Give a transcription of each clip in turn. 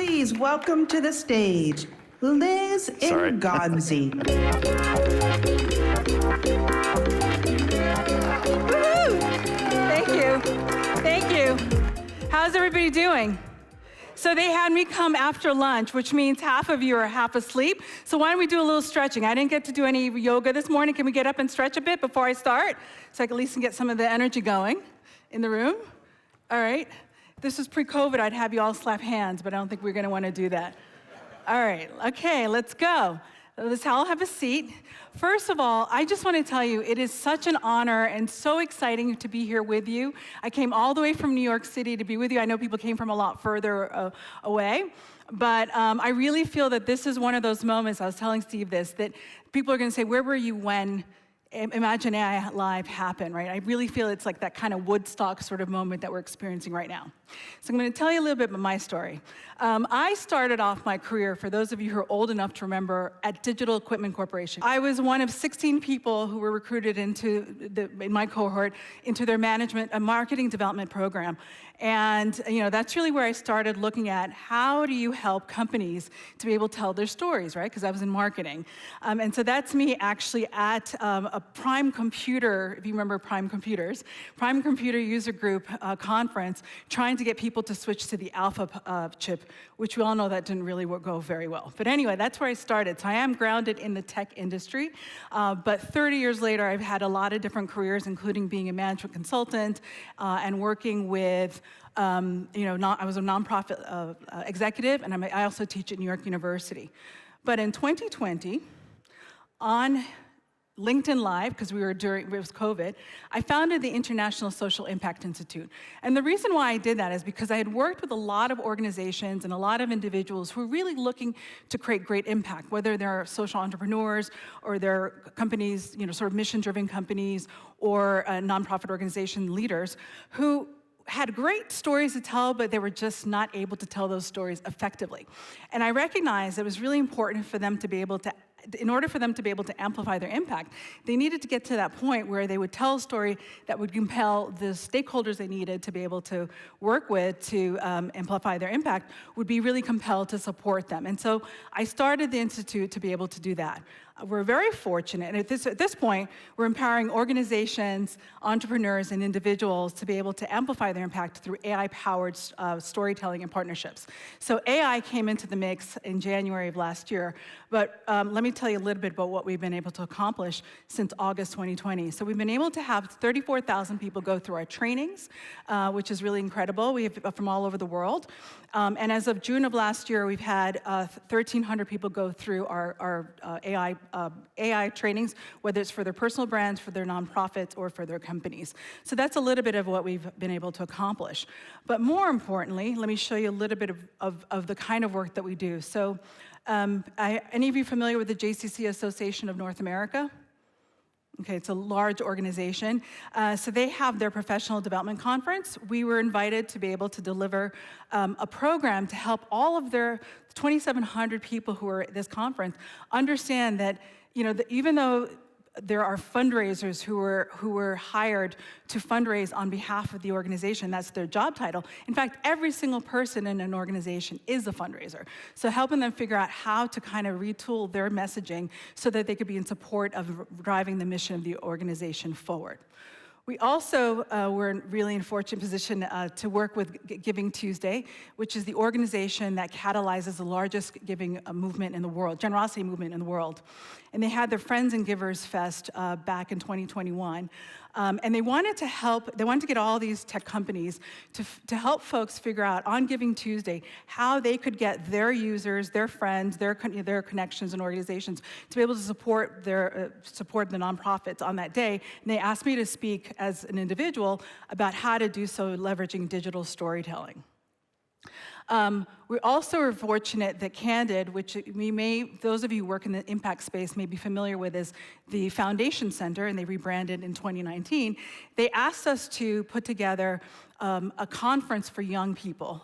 Please welcome to the stage, Liz Ngonzi. Thank you. Thank you. How's everybody doing? So they had me come after lunch, which means half of you are half asleep. So why don't we do a little stretching? I didn't get to do any yoga this morning. Can we get up and stretch a bit before I start? So I can at least get some of the energy going in the room. All right. If this was pre-COVID, I'd have you all slap hands, but I don't think we're going to want to do that. All right. Okay, let's go. Let's all have a seat. First of all, I just want to tell you, it is such an honor and so exciting to be here with you. I came all the way from New York City to be with you. I know people came from a lot further away, but I really feel that this is one of those moments, I was telling Steve this, that people are going to say, where were you when Imagine AI Live happened, right? I really feel it's like that kind of Woodstock sort of moment that we're experiencing right now. So I'm going to tell you a little bit about my story. I started off my career, for those of you who are old enough to remember, at Digital Equipment Corporation. I was one of 16 people who were recruited in my cohort into their marketing development program. And that's really where I started looking at how do you help companies to be able to tell their stories, right? Because I was in marketing. And so that's me actually at a Prime Computer, if you remember Prime Computers, Prime Computer User Group conference, trying to get people to switch to the Alpha chip, which we all know that didn't really go very well. But anyway, that's where I started. So I am grounded in the tech industry, but 30 years later, I've had a lot of different careers, including being a management consultant and working with I was a nonprofit executive, and I also teach at New York University. But in 2020, on LinkedIn Live, because it was COVID, I founded the International Social Impact Institute. And the reason why I did that is because I had worked with a lot of organizations and a lot of individuals who were really looking to create great impact, whether they're social entrepreneurs or they're companies, sort of mission-driven companies or nonprofit organization leaders who had great stories to tell, but they were just not able to tell those stories effectively. And I recognized it was really important for them to be able to, in order for them to be able to amplify their impact, they needed to get to that point where they would tell a story that would compel the stakeholders they needed to be able to work with to amplify their impact, would be really compelled to support them. And so I started the Institute to be able to do that. We're very fortunate, and at this point, we're empowering organizations, entrepreneurs, and individuals to be able to amplify their impact through AI-powered storytelling and partnerships. So AI came into the mix in January of last year, but let me tell you a little bit about what we've been able to accomplish since August 2020. So we've been able to have 34,000 people go through our trainings, which is really incredible. We have from all over the world. And as of June of last year, we've had 1,300 people go through our AI trainings, whether it's for their personal brands, for their nonprofits, or for their companies. So that's a little bit of what we've been able to accomplish. But more importantly, let me show you a little bit of the kind of work that we do. So any of you familiar with the JCC Association of North America? Okay, it's a large organization. So they have their professional development conference. We were invited to be able to deliver a program to help all of their 2,700 people who are at this conference understand that, even though there are fundraisers who were hired to fundraise on behalf of the organization. That's their job title. In fact, every single person in an organization is a fundraiser. So helping them figure out how to kind of retool their messaging so that they could be in support of driving the mission of the organization forward. We also were really in a fortunate position to work with Giving Tuesday, which is the organization that catalyzes the largest giving movement in the world, generosity movement in the world. And they had their Friends and Givers Fest back in 2021. And they wanted to get all these tech companies to help folks figure out on Giving Tuesday how they could get their users, their friends, their connections and organizations to be able to support the nonprofits on that day. And they asked me to speak as an individual about how to do so leveraging digital storytelling. We also are fortunate that Candid, which those of you who work in the impact space may be familiar with as the Foundation Center, and they rebranded in 2019, they asked us to put together a conference for young people,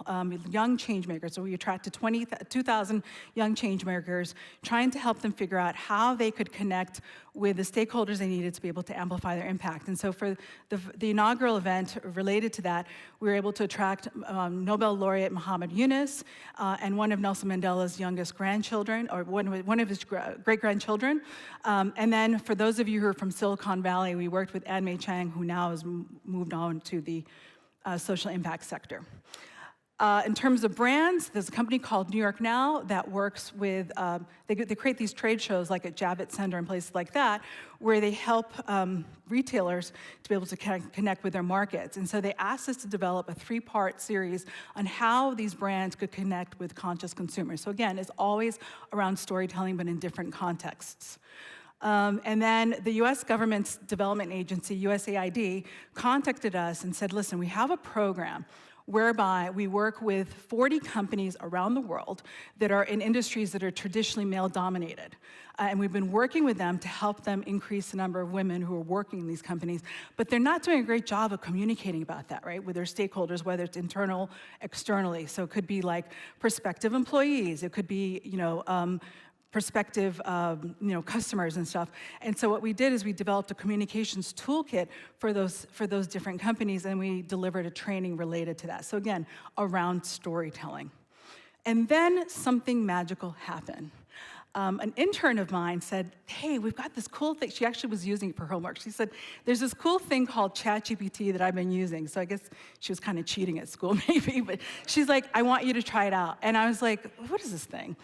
young change makers. So we attracted 2,000 young change makers, trying to help them figure out how they could connect with the stakeholders they needed to be able to amplify their impact. And so for the inaugural event related to that, we were able to attract Nobel laureate Mohamed Eunice, and one of Nelson Mandela's youngest grandchildren, or one of his great-grandchildren. And then for those of you who are from Silicon Valley, we worked with Ann Mei Chang, who now has moved on to the social impact sector. In terms of brands, there's a company called New York Now that works with, they create these trade shows like at Javits Center and places like that, where they help retailers to be able to connect with their markets. And so they asked us to develop a 3-part series on how these brands could connect with conscious consumers. So again, it's always around storytelling, but in different contexts. And then the US government's development agency, USAID, contacted us and said, listen, we have a program whereby we work with 40 companies around the world that are in industries that are traditionally male-dominated. And we've been working with them to help them increase the number of women who are working in these companies. But they're not doing a great job of communicating about that, right, with their stakeholders, whether it's internal, externally. So it could be like prospective employees. It could be, prospective customers and stuff. And so what we did is we developed a communications toolkit for those different companies, and we delivered a training related to that. So again, around storytelling. And then something magical happened. An intern of mine said, hey, we've got this cool thing. She actually was using it for homework. She said, there's this cool thing called ChatGPT that I've been using. So I guess she was kind of cheating at school maybe, but she's like, I want you to try it out. And I was like, what is this thing?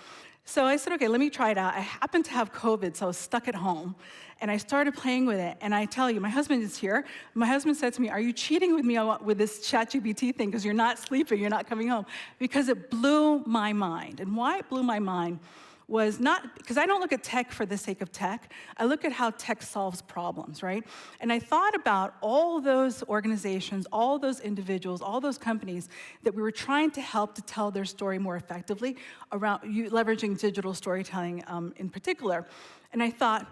So I said, okay, let me try it out. I happened to have COVID, so I was stuck at home. And I started playing with it. And I tell you, my husband is here. My husband said to me, are you cheating with me with this ChatGPT thing because you're not sleeping, you're not coming home? Because it blew my mind. And why it blew my mind was not, because I don't look at tech for the sake of tech. I look at how tech solves problems, right? And I thought about all those organizations, all those individuals, all those companies that we were trying to help to tell their story more effectively around leveraging digital storytelling in particular. And I thought,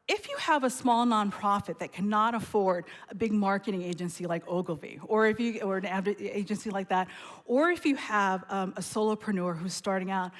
if you have a small nonprofit that cannot afford a big marketing agency like Ogilvy, or an agency like that, or if you have a solopreneur who's starting out,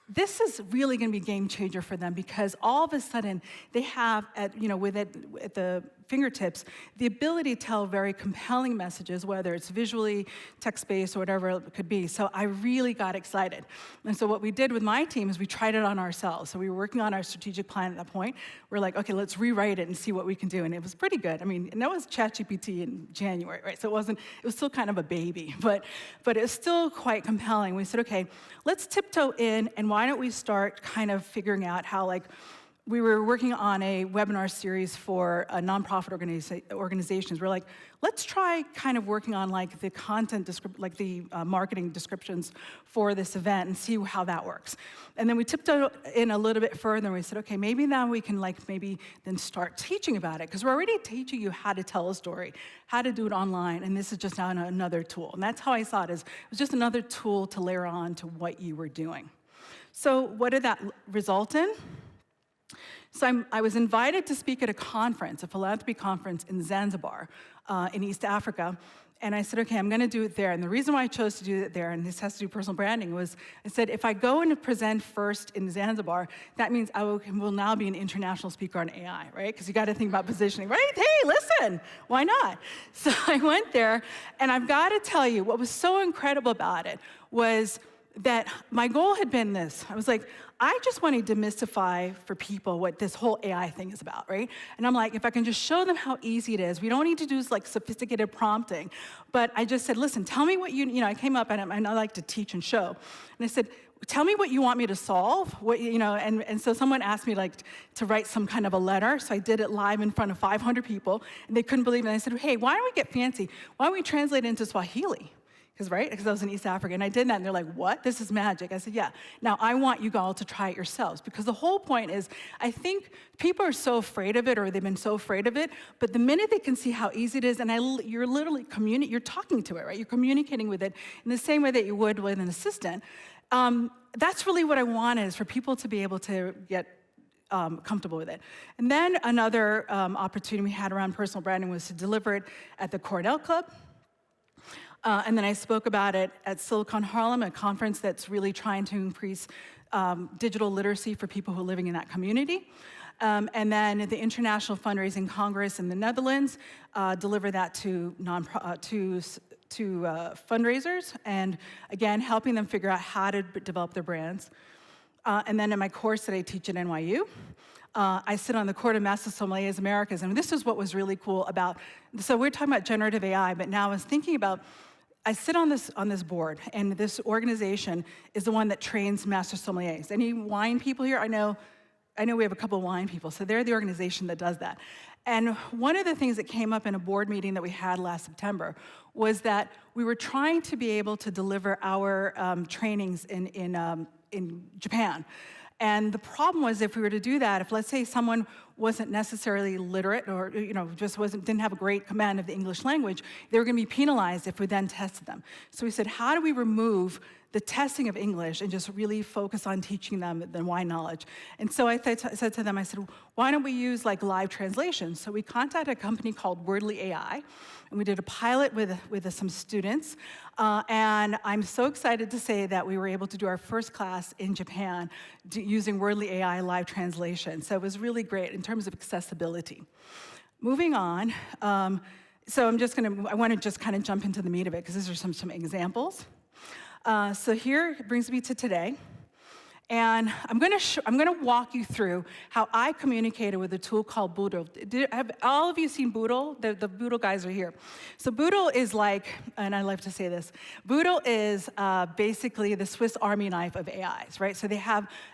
this is really going to be a game changer for them, because all of a sudden they have at the fingertips the ability to tell very compelling messages, whether it's visually, text-based, or whatever it could be. So I really got excited. And so what we did with my team is we tried it on ourselves. So we were working on our strategic plan at that point. We're like, okay, let's rewrite it and see what we can do. And it was pretty good. I mean, and that was ChatGPT in January, right? So it was still kind of a baby, but it was still quite compelling. We said, okay, let's tiptoe in, and why don't we start kind of figuring out how, we were working on a webinar series for nonprofit organizations. We're like, let's try kind of working on the content, the marketing descriptions for this event and see how that works. And then we tiptoed in a little bit further, and we said, okay, maybe now we can maybe then start teaching about it, because we're already teaching you how to tell a story, how to do it online, and this is just now another tool. And that's how I saw it, as it was just another tool to layer on to what you were doing. So what did that result in? So I was invited to speak at a conference, a philanthropy conference in Zanzibar, in East Africa. And I said, okay, I'm going to do it there. And the reason why I chose to do it there, and this has to do with personal branding, was I said, if I go and present first in Zanzibar, that means I will now be an international speaker on AI, right? Because you got to think about positioning, right? Hey, listen, why not? So I went there, and I've got to tell you, what was so incredible about it was that my goal had been this. I was like, I just want to demystify for people what this whole AI thing is about, right? And I'm like, if I can just show them how easy it is, we don't need to do sophisticated prompting. But I just said, listen, tell me what I came up, and I like to teach and show. And I said, tell me what you want me to solve, and so someone asked me to write some kind of a letter, so I did it live in front of 500 people, and they couldn't believe it. And I said, hey, why don't we get fancy? Why don't we translate it into Swahili? Because I was in East Africa, and I did that, and they're like, what? This is magic. I said, yeah. Now, I want you all to try it yourselves, because the whole point is, I think people are so afraid of it, or they've been so afraid of it, but the minute they can see how easy it is, and you're literally you're talking to it, right? You're communicating with it in the same way that you would with an assistant. That's really what I wanted, is for people to be able to get comfortable with it. And then another opportunity we had around personal branding was to deliver it at the Cornell Club. And then I spoke about it at Silicon Harlem, a conference that's really trying to increase digital literacy for people who are living in that community. And then at the International Fundraising Congress in the Netherlands, deliver that to fundraisers, and again, helping them figure out how to develop their brands. And then in my course that I teach at NYU, I sit on the Court of Master Sommeliers Americas, and this is what was really cool about, so we're talking about generative AI, but now I was thinking about, I sit on this board, and this organization is the one that trains master sommeliers. Any wine people here? I know we have a couple of wine people, so they're the organization that does that. And one of the things that came up in a board meeting that we had last September was that we were trying to be able to deliver our trainings in Japan. And the problem was, if we were to do that, if let's say someone wasn't necessarily literate or just didn't have a great command of the English language, they were going to be penalized if we then tested them. So we said, how do we remove the testing of English and just really focus on teaching them the wine knowledge? And so I said to them, I said, why don't we use like live translation? So we contacted a company called Boodle AI, and we did a pilot with some students. And I'm so excited to say that we were able to do our first class in Japan using Boodle AI live translation. So it was really great in terms of accessibility. Moving on, so I want to just kind of jump into the meat of it, because these are some examples. So here brings me to today. And I'm going to walk you through how I communicated with a tool called Boodle. Have all of you seen Boodle? The Boodle guys are here. So Boodle is like, and I love to say this, Boodle is basically the Swiss Army knife of AIs, right? So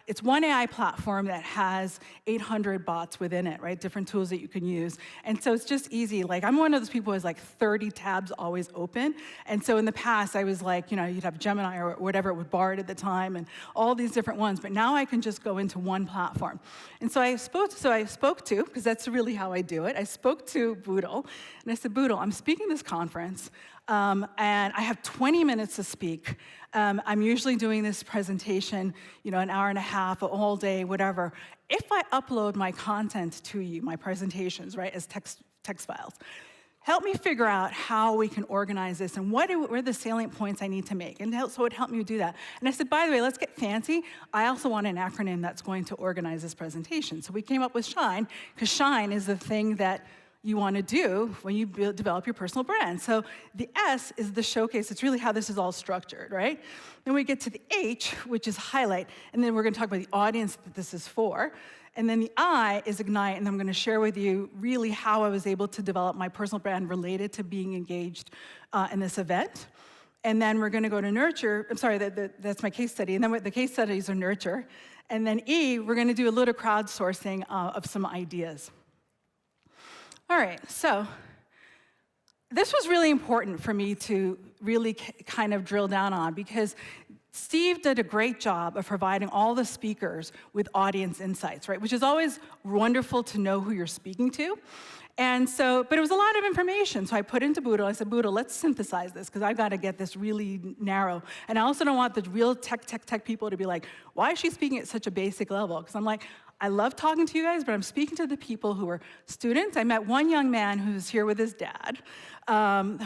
it's one AI platform that has 800 bots within it, right? Different tools that you can use. And so it's just easy. Like, I'm one of those people who has like 30 tabs always open. And so in the past, I was like, you'd have Gemini or whatever, it was Bard at the time, and all these different ones. But now I can just go into one platform. And so I spoke to, because that's really how I do it, I spoke to Boodle, and I said, Boodle, I'm speaking this conference, and I have 20 minutes to speak. I'm usually doing this presentation, an hour and a half, all day, whatever. If I upload my content to you, my presentations, right, as text files, help me figure out how we can organize this and what are the salient points I need to make. And so it helped me do that. And I said, by the way, let's get fancy. I also want an acronym that's going to organize this presentation. So we came up with SHINE, because SHINE is the thing that you want to do when you develop your personal brand. So the S is the showcase. It's really how this is all structured, right? Then we get to the H, which is highlight. And then we're going to talk about the audience that this is for. And then the I is ignite, and I'm going to share with you really how I was able to develop my personal brand related to being engaged in this event. And then we're going to go to nurture. I'm sorry, that's my case study. And then the case studies are nurture. And then E, we're going to do a little crowdsourcing of some ideas. All right, so this was really important for me to really kind of drill down on, because Steve did a great job of providing all the speakers with audience insights, right? Which is always wonderful to know who you're speaking to. And so, but it was a lot of information. So I put into Boodle, I said, Boodle, let's synthesize this, because I've got to get this really narrow. And I also don't want the real tech people to be like, why is she speaking at such a basic level? Because I'm like, I love talking to you guys, but I'm speaking to the people who are students. I met one young man who's here with his dad,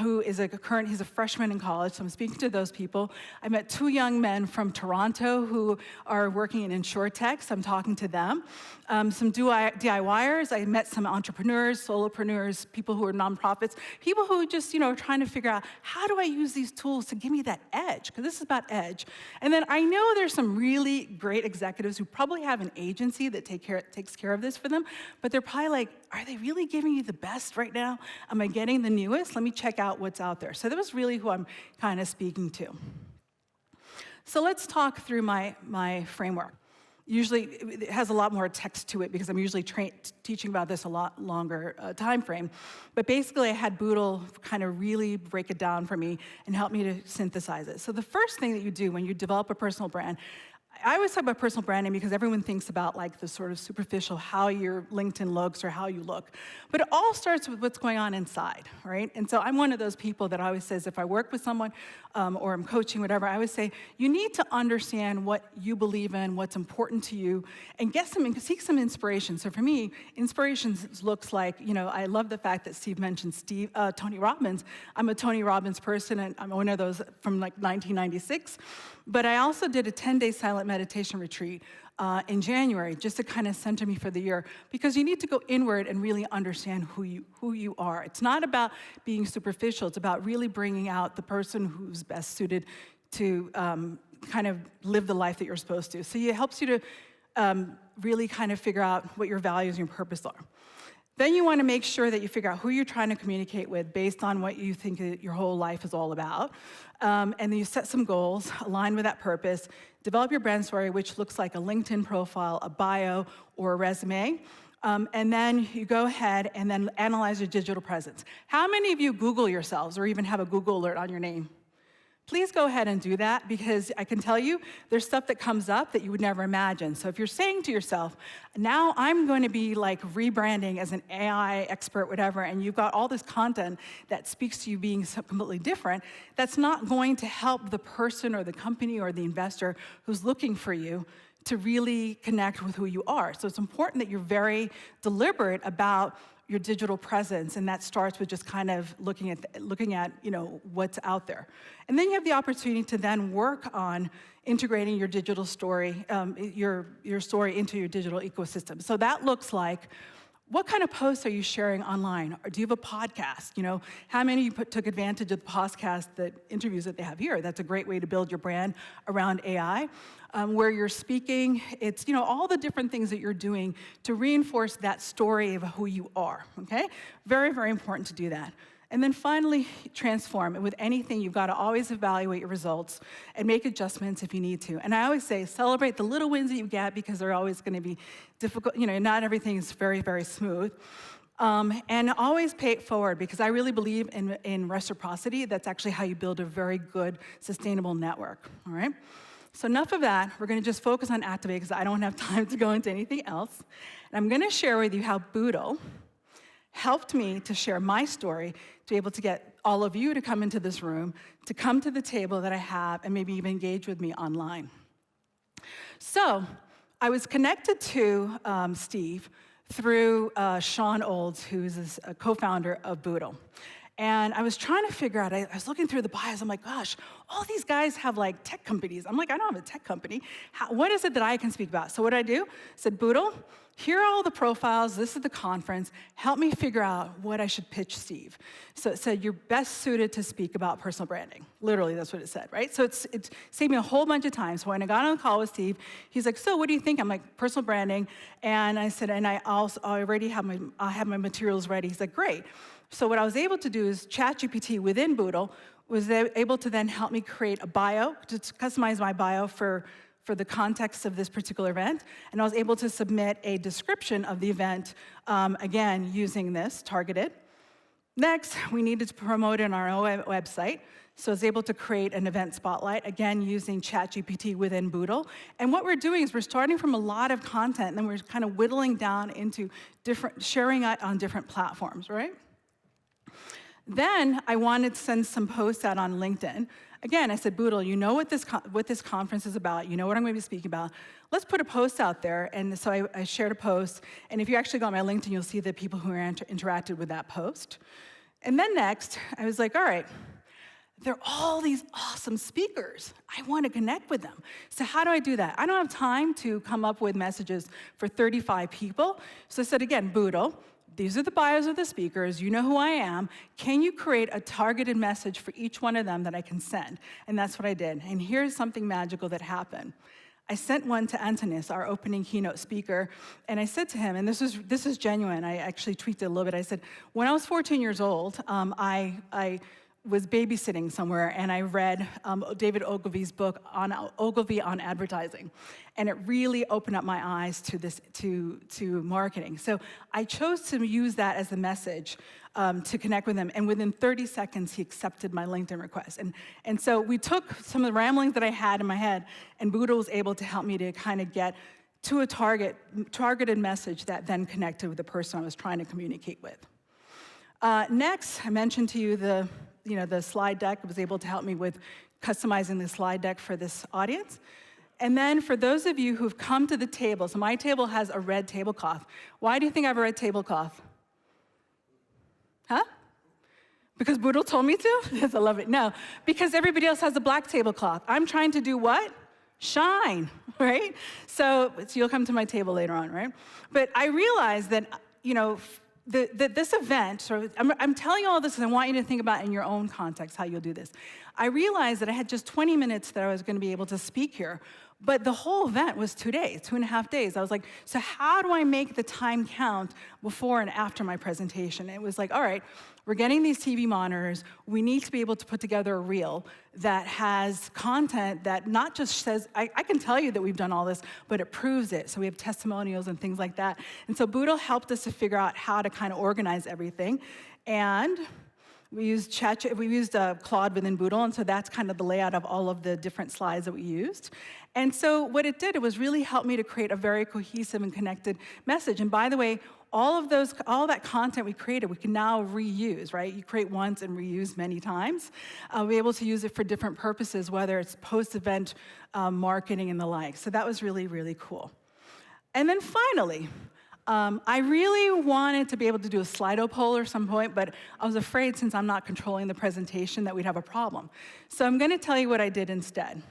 who is he's a freshman in college, so I'm speaking to those people. I met 2 young men from Toronto who are working in InsurTech, so I'm talking to them. Some DIYers, I met some entrepreneurs, solopreneurs, people who are nonprofits, people who just, are trying to figure out, how do I use these tools to give me that edge? Because this is about edge. And then I know there's some really great executives who probably have an agency that takes care of this for them, but they're probably like, are they really giving you the best right now? Am I getting the newest? Let me check out what's out there. So that was really who I'm kind of speaking to. So let's talk through my framework. Usually, it has a lot more text to it because I'm usually teaching about this a lot longer time frame. But basically, I had Boodle kind of really break it down for me and help me to synthesize it. So the first thing that you do when you develop a personal brand, I always talk about personal branding because everyone thinks about like the sort of superficial, how your LinkedIn looks or how you look. But it all starts with what's going on inside, right? And so I'm one of those people that always says, if I work with someone or I'm coaching, whatever, I always say, you need to understand what you believe in, what's important to you, and seek some inspiration. So for me, inspiration looks like, I love the fact that Steve mentioned Tony Robbins. I'm a Tony Robbins person, and I'm one of those from like 1996. But I also did a 10-day silent silent meditation retreat in January, just to kind of center me for the year, because you need to go inward and really understand who you are. It's not about being superficial. It's about really bringing out the person who's best suited to kind of live the life that you're supposed to. So it helps you to really kind of figure out what your values and your purpose are. Then you want to make sure that you figure out who you're trying to communicate with based on what you think your whole life is all about. And then you set some goals, align with that purpose, develop your brand story, which looks like a LinkedIn profile, a bio, or a resume. And then you go ahead and then analyze your digital presence. How many of you Google yourselves or even have a Google alert on your name? Please go ahead and do that, because I can tell you there's stuff that comes up that you would never imagine. So if you're saying to yourself, now I'm going to be like rebranding as an AI expert, whatever, and you've got all this content that speaks to you being completely different, that's not going to help the person or the company or the investor who's looking for you to really connect with who you are. So it's important that you're very deliberate about your digital presence, and that starts with just kind of looking at what's out there. And then you have the opportunity to then work on integrating your digital story, your story into your digital ecosystem. So that looks like, what kind of posts are you sharing online? Or do you have a podcast? How many of you took advantage of the podcast, the interviews that they have here? That's a great way to build your brand around AI. Where you're speaking, it's all the different things that you're doing to reinforce that story of who you are, okay? Very, very important to do that. And then finally, transform. And with anything, you've got to always evaluate your results and make adjustments if you need to. And I always say, celebrate the little wins that you get, because they're always going to be difficult. Not everything is very, very smooth. And always pay it forward, because I really believe in reciprocity. That's actually how you build a very good, sustainable network, all right? So enough of that. We're going to just focus on Activate, because I don't have time to go into anything else. And I'm going to share with you how Boodle helped me to share my story, to be able to get all of you to come into this room, to come to the table that I have, and maybe even engage with me online. So I was connected to Steve through Sean Olds, who's a co-founder of Boodle. And I was trying to figure out, I was looking through the bios, I'm like, gosh, all these guys have like tech companies. I'm like, I don't have a tech company. What is it that I can speak about? So what did I do? I said, Boodle, here are all the profiles, this is the conference, help me figure out what I should pitch Steve. So it said, you're best suited to speak about personal branding. Literally, that's what it said, right? So it saved me a whole bunch of time. So when I got on the call with Steve, he's like, so what do you think? I'm like, personal branding. And I said, and I already have my materials ready. He's like, great. So what I was able to do is ChatGPT within Boodle was able to then help me create a bio, to customize my bio for the context of this particular event. And I was able to submit a description of the event, again, using this, targeted. Next, we needed to promote it on our own website. So I was able to create an event spotlight, again, using ChatGPT within Boodle. And what we're doing is we're starting from a lot of content, and then we're kind of whittling down into sharing it on different platforms, right? Then I wanted to send some posts out on LinkedIn. Again, I said, Boodle, you know what this conference is about. You know what I'm going to be speaking about. Let's put a post out there. And so I shared a post. And if you actually go on my LinkedIn, you'll see the people who interacted with that post. And then next, I was like, all right, there are all these awesome speakers. I want to connect with them. So how do I do that? I don't have time to come up with messages for 35 people. So I said, again, Boodle, these are the bios of the speakers. You know who I am. Can you create a targeted message for each one of them that I can send? And that's what I did. And here's something magical that happened. I sent one to Antonis, our opening keynote speaker, and I said to him, and this is genuine. I actually tweaked it a little bit. I said, when I was 14 years old, I was babysitting somewhere, and I read David Ogilvy's book on Ogilvy on advertising, and it really opened up my eyes to marketing. So I chose to use that as the message to connect with him, and within 30 seconds, he accepted my LinkedIn request. And so we took some of the ramblings that I had in my head, and Boodle was able to help me to kind of get to a targeted message that then connected with the person I was trying to communicate with. Next, I mentioned to you the slide deck. It was able to help me with customizing the slide deck for this audience. And then for those of you who've come to the table, so my table has a red tablecloth. Why do you think I have a red tablecloth? Huh? Because Boodle told me to? Yes, I love it. No, because everybody else has a black tablecloth. I'm trying to do what? shine, right? So you'll come to my table later on, right? But I realized that, this event, I'm telling you all this because I want you to think about in your own context how you'll do this. I realized that I had just 20 minutes that I was going to be able to speak here, but the whole event was 2 days, 2.5 days. I was like, so how do I make the time count before and after my presentation? And it was like, all right, we're getting these TV monitors. We need to be able to put together a reel that has content that not just says, I can tell you that we've done all this, but it proves it. So we have testimonials and things like that. And so Boodle helped us to figure out how to kind of organize everything. And we used Claude within Boodle, and so that's kind of the layout of all of the different slides that we used. And so what it did, it was really helped me to create a very cohesive and connected message. And by the way, all that content we created, we can now reuse, right? You create once and reuse many times. We'll be able to use it for different purposes, whether it's post-event marketing and the like. So that was really, really cool. And then finally, I really wanted to be able to do a Slido poll at some point, but I was afraid since I'm not controlling the presentation that we'd have a problem. So I'm going to tell you what I did instead.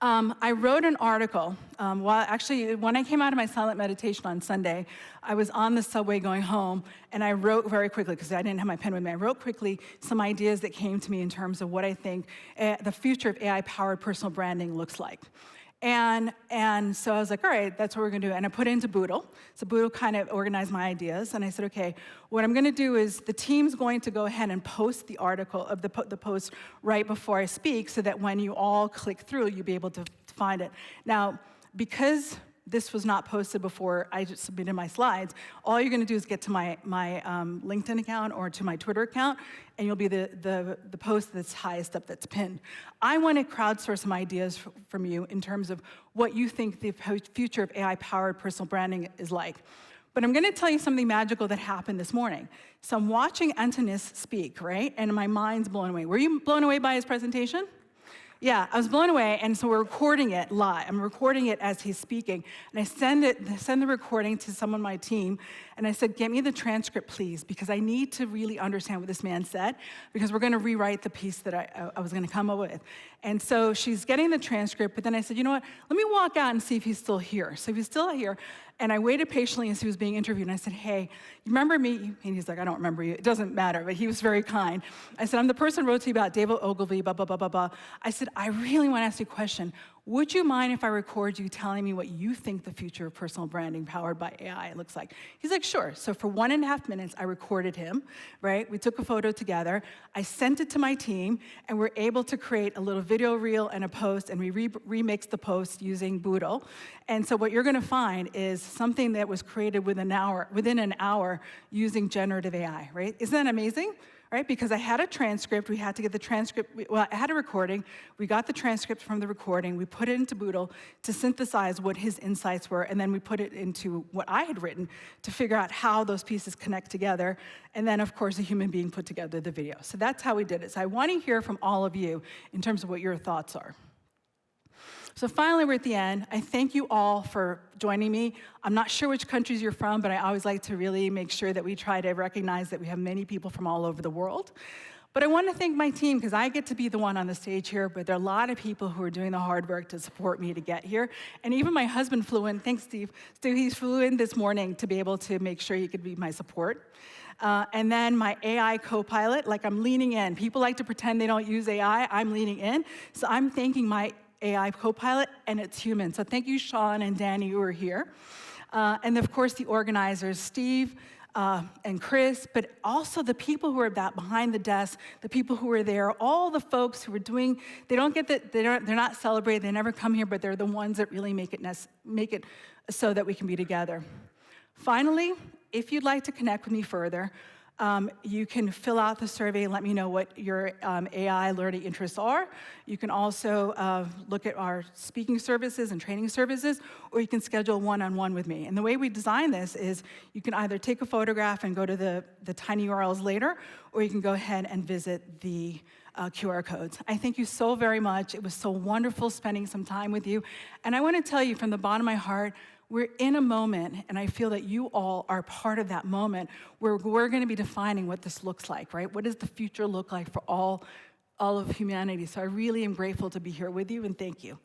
I wrote an article. When I came out of my silent meditation on Sunday, I was on the subway going home, and I wrote very quickly, because I didn't have my pen with me, I wrote quickly some ideas that came to me in terms of what I think the future of AI-powered personal branding looks like. And so I was like, all right, that's what we're going to do. And I put it into Boodle. So Boodle kind of organized my ideas. And I said, okay, what I'm going to do is the team's going to go ahead and post the article of the post right before I speak, so that when you all click through, you'll be able to find it. Now, because this was not posted before I just submitted my slides, all you're going to do is get to my LinkedIn account or to my Twitter account, and you'll be the post that's highest up that's pinned. I want to crowdsource some ideas from you in terms of what you think the future of AI-powered personal branding is like. But I'm going to tell you something magical that happened this morning. So I'm watching Antonis speak, right? And my mind's blown away. Were you blown away by his presentation? Yeah, I was blown away, and so we're recording it live. I'm recording it as he's speaking, and I send the recording to someone on my team, and I said, get me the transcript, please, because I need to really understand what this man said, because we're going to rewrite the piece that I was going to come up with. And so she's getting the transcript, but then I said, you know what, let me walk out and see if he's still here. So if he's still here, and I waited patiently as he was being interviewed, and I said, hey, you remember me? And he's like, I don't remember you. It doesn't matter, but he was very kind. I said, I'm the person who wrote to you about David Ogilvy, blah, blah, blah, blah, blah. I said, I really want to ask you a question. Would you mind if I record you telling me what you think the future of personal branding powered by AI looks like? He's like, sure. So for 1.5 minutes, I recorded him, right? We took a photo together. I sent it to my team, and we're able to create a little video reel and a post, and we remixed the post using Boodle. And so what you're going to find is something that was created within an hour using generative AI, right? Isn't that amazing? Right? Because I had a transcript, we had to get the transcript, I had a recording, we got the transcript from the recording, we put it into Boodle to synthesize what his insights were, and then we put it into what I had written to figure out how those pieces connect together, and then, of course, a human being put together the video. So that's how we did it. So I want to hear from all of you in terms of what your thoughts are. So finally, we're at the end. I thank you all for joining me. I'm not sure which countries you're from, but I always like to really make sure that we try to recognize that we have many people from all over the world. But I want to thank my team, because I get to be the one on the stage here, but there are a lot of people who are doing the hard work to support me to get here. And even my husband flew in. Thanks, Steve. He flew in this morning to be able to make sure he could be my support. And then my AI co-pilot, like I'm leaning in. People like to pretend they don't use AI. I'm leaning in. So I'm thanking my AI co-pilot, and it's human. So thank you, Sean and Danny, who are here. And of course, the organizers, Steve and Chris, but also the people who are behind the desk, the people who are there, all the folks who are doing, they're not celebrated, they never come here, but they're the ones that really make it so that we can be together. Finally, if you'd like to connect with me further, you can fill out the survey and let me know what your AI learning interests are. You can also look at our speaking services and training services, or you can schedule one-on-one with me. And the way we design this is you can either take a photograph and go to the tiny URLs later, or you can go ahead and visit the QR codes. I thank you so very much. It was so wonderful spending some time with you. And I want to tell you from the bottom of my heart, we're in a moment, and I feel that you all are part of that moment where we're going to be defining what this looks like, right? What does the future look like for all of humanity? So I really am grateful to be here with you, and thank you.